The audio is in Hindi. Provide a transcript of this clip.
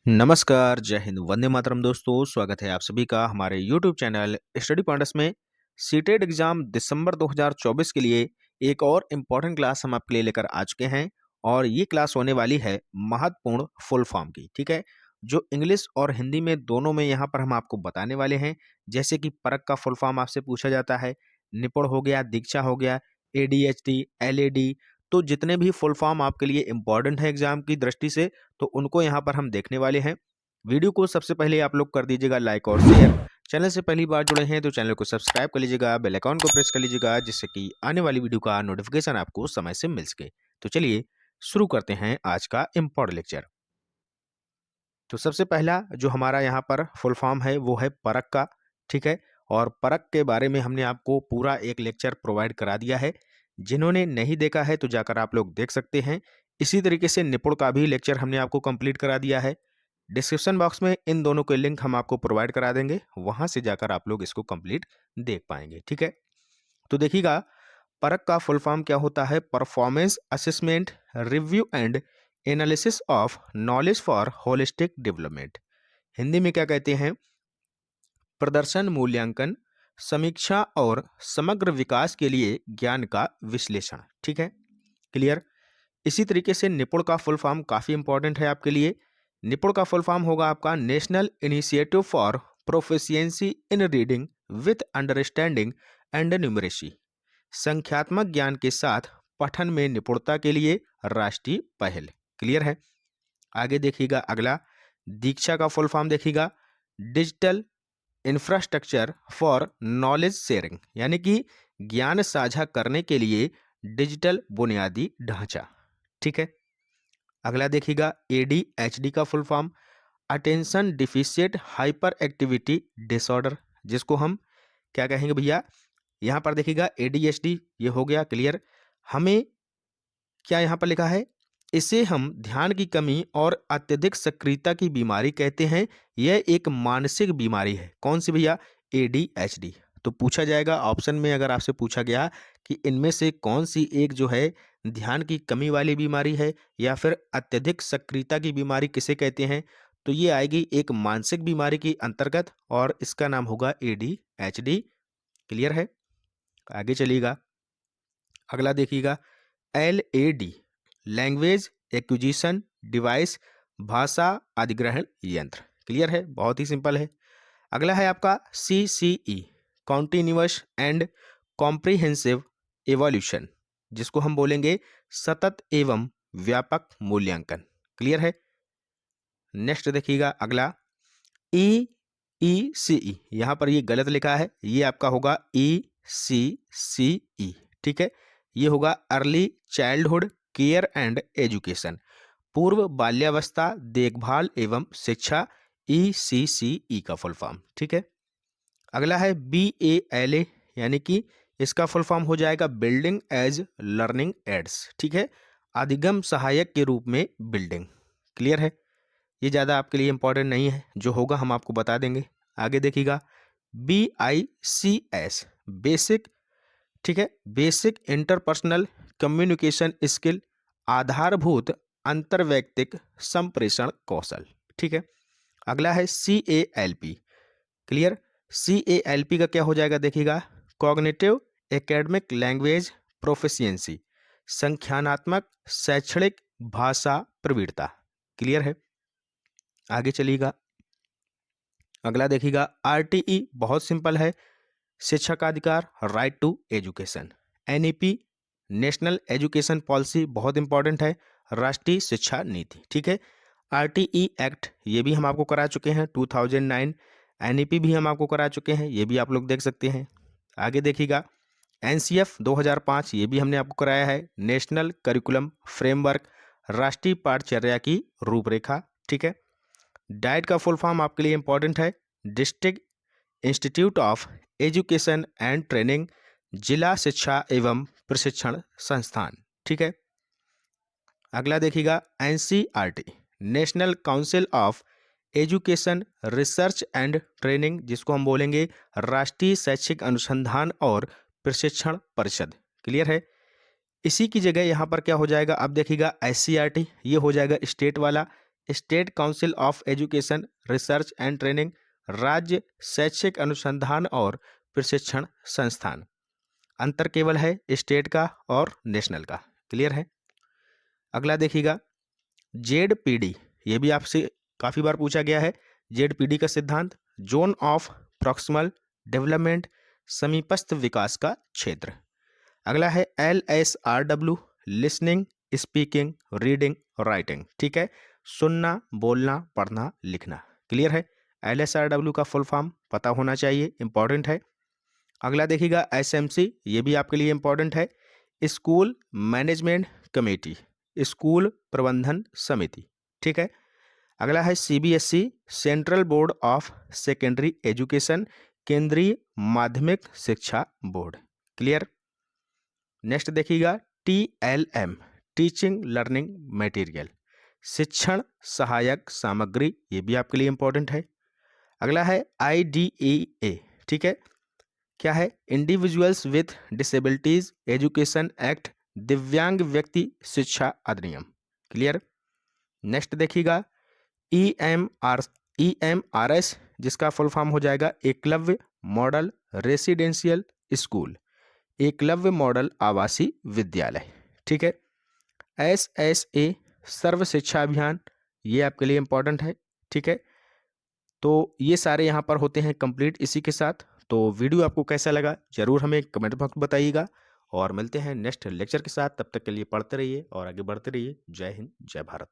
नमस्कार, जय हिंद, वंदे मातरम दोस्तों। स्वागत है आप सभी का हमारे यूट्यूब चैनल स्टडी पॉइंट्स में। सीटेट एग्जाम दिसंबर 2024 के लिए एक और इम्पॉर्टेंट क्लास हम आपके लिए लेकर आ चुके हैं और ये क्लास होने वाली है महत्वपूर्ण फुल फॉर्म की। ठीक है, जो इंग्लिश और हिंदी में दोनों में यहाँ पर हम आपको बताने वाले हैं। जैसे कि परख का फुल फॉर्म आपसे पूछा जाता है, निपुण हो गया, दीक्षा हो गया, ADHD, LAD। तो जितने भी फुल फॉर्म आपके लिए इम्पॉर्टेंट है एग्जाम की दृष्टि से, तो उनको यहाँ पर हम देखने वाले हैं। वीडियो को सबसे पहले आप लोग कर दीजिएगा लाइक और शेयर। चैनल से पहली बार जुड़े हैं तो चैनल को सब्सक्राइब कर लीजिएगा, बेल आइकॉन को प्रेस कर लीजिएगा, जिससे कि आने वाली वीडियो का नोटिफिकेशन आपको समय से मिल सके। तो चलिए शुरू करते हैं आज का इम्पोर्टेंट लेक्चर। तो सबसे पहला जो हमारा यहाँ पर फुल फॉर्म है वो है परख का। ठीक है, और परख के बारे में हमने आपको पूरा एक लेक्चर प्रोवाइड करा दिया है। जिन्होंने नहीं देखा है तो जाकर आप लोग देख सकते हैं। इसी तरीके से निपुण का भी लेक्चर हमने आपको कंप्लीट करा दिया है। डिस्क्रिप्शन बॉक्स में इन दोनों के लिंक हम आपको प्रोवाइड करा देंगे, वहां से जाकर आप लोग इसको कंप्लीट देख पाएंगे। ठीक है, तो देखिएगा परख का फुल फॉर्म क्या होता है। Performance assessment, review and analysis of knowledge for holistic development. Hindi में क्या कहते हैं? प्रदर्शन मूल्यांकन, समीक्षा और समग्र विकास के लिए ज्ञान का विश्लेषण। ठीक है, क्लियर। इसी तरीके से निपुण का फुल फॉर्म काफ़ी इंपॉर्टेंट है आपके लिए। निपुण का फुल फॉर्म होगा आपका national initiative for proficiency in reading with understanding and numeracy. संख्यात्मक ज्ञान के साथ पठन में निपुणता के लिए राष्ट्रीय पहल। क्लियर है। आगे देखिएगा अगला, दीक्षा का फुल फॉर्म देखिएगा digital infrastructure for knowledge sharing, यानी कि ज्ञान साझा करने के लिए डिजिटल बुनियादी ढांचा। ठीक है, अगला देखिएगा ADHD का full form attention deficit hyper activity disorder, जिसको हम क्या कहेंगे भैया? यहाँ पर देखिएगा ADHD ये हो गया क्लियर। हमें क्या यहाँ पर लिखा है? इसे हम ध्यान की कमी और अत्यधिक सक्रियता की बीमारी कहते हैं। यह एक मानसिक बीमारी है। कौन सी भैया? ADHD। तो पूछा जाएगा ऑप्शन में, अगर आपसे पूछा गया कि इनमें से कौन सी एक जो है ध्यान की कमी वाली बीमारी है या फिर अत्यधिक सक्रियता की बीमारी किसे कहते हैं, तो ये आएगी एक मानसिक बीमारी की अंतर्गत और इसका नाम होगा ADHD। क्लियर है। आगे चलिएगा, अगला देखिएगा LAD, लैंग्वेज एक्विजिशन डिवाइस, भाषा अधिग्रहण यंत्र। क्लियर है, बहुत ही सिंपल है। अगला है आपका CCE, continuous and comprehensive evolution, जिसको हम बोलेंगे सतत एवं व्यापक मूल्यांकन। क्लियर है। नेक्स्ट देखिएगा अगला EECE, यहाँ पर ये गलत लिखा है, ये आपका होगा ECCE। ठीक है, ये होगा early childhood care and education, पूर्व बाल्यावस्था देखभाल एवं शिक्षा, ECCE का फुल फॉर्म। ठीक है, अगला है BALA, यानी कि इसका फुल फॉर्म हो जाएगा बिल्डिंग एज लर्निंग एड्स। ठीक है, अधिगम सहायक के रूप में बिल्डिंग। क्लियर है, ये ज़्यादा आपके लिए इंपॉर्टेंट नहीं है, जो होगा हम आपको बता देंगे। आगे देखिएगा BICS, बेसिक। ठीक है, बेसिक इंटरपर्सनल कम्युनिकेशन स्किल, आधारभूत अंतर्वैयक्तिक संप्रेषण कौशल। ठीक है, अगला है CALP। क्लियर। CALP का क्या हो जाएगा देखिएगा कॉग्निटिव एकेडमिक लैंग्वेज प्रोफिशिएंसी, संख्यानात्मक शैक्षणिक भाषा प्रवीणता। क्लियर है। आगे चलिएगा, अगला देखिएगा RTE, बहुत सिंपल है, शिक्षा का अधिकार, right to education. NEP, national education policy, बहुत इंपॉर्टेंट है, राष्ट्रीय शिक्षा नीति। ठीक है, RTE एक्ट ये भी हम आपको करा चुके हैं 2009। NEP भी हम आपको करा चुके हैं, ये भी आप लोग देख सकते हैं। आगे देखिएगा NCF 2005, ये भी हमने आपको कराया है, नेशनल करिकुलम फ्रेमवर्क, राष्ट्रीय पाठचर्या की रूपरेखा। ठीक है, डाइट का फुल फॉर्म आपके लिए इंपॉर्टेंट है, district institute of education and training, जिला शिक्षा एवं प्रशिक्षण संस्थान। ठीक है, अगला देखिएगा NCERT, national council of education research and training, जिसको हम बोलेंगे राष्ट्रीय शैक्षिक अनुसंधान और प्रशिक्षण परिषद। क्लियर है। इसी की जगह यहाँ पर क्या हो जाएगा, अब देखिएगा SCERT, ये हो जाएगा स्टेट वाला, state council of education research and training, राज्य शैक्षिक अनुसंधान और प्रशिक्षण संस्थान। अंतर केवल है स्टेट का और नेशनल का। क्लियर है। अगला देखिएगा जेडपीडी, ये भी आपसे काफ़ी बार पूछा गया है। जेडपीडी का सिद्धांत जोन ऑफ प्रॉक्सिमल डेवलपमेंट, समीपस्थ विकास का क्षेत्र। अगला है LSRW, listening, speaking, reading, writing. ठीक है, सुनना, बोलना, पढ़ना, लिखना। क्लियर है। LSRW का फुल फॉर्म पता होना चाहिए, इंपॉर्टेंट है। अगला देखिएगा SMC, ये भी आपके लिए इंपॉर्टेंट है, स्कूल मैनेजमेंट कमेटी, स्कूल प्रबंधन समिति। ठीक है। अगला है CBSE, central board of secondary education, केंद्रीय माध्यमिक शिक्षा बोर्ड। क्लियर। नेक्स्ट देखिएगा TLM, टीचिंग लर्निंग मटेरियल, शिक्षण सहायक सामग्री, ये भी आपके लिए इंपॉर्टेंट है। अगला है IDEA, ठीक है, क्या है, individuals with disabilities education act, दिव्यांग व्यक्ति शिक्षा अधिनियम। क्लियर। नेक्स्ट देखिएगा EMRS, जिसका फुल फॉर्म हो जाएगा Eklavya model residential school, Eklavya model आवासीय विद्यालय। ठीक है। SSA, सर्व शिक्षा अभियान, ये आपके लिए इंपॉर्टेंट है। ठीक है, तो ये सारे यहाँ पर होते हैं कंप्लीट इसी के साथ। तो वीडियो आपको कैसा लगा जरूर हमें कमेंट बॉक्स में बताइएगा, और मिलते हैं नेक्स्ट लेक्चर के साथ। तब तक के लिए पढ़ते रहिए और आगे बढ़ते रहिए। जय हिंद, जय भारत।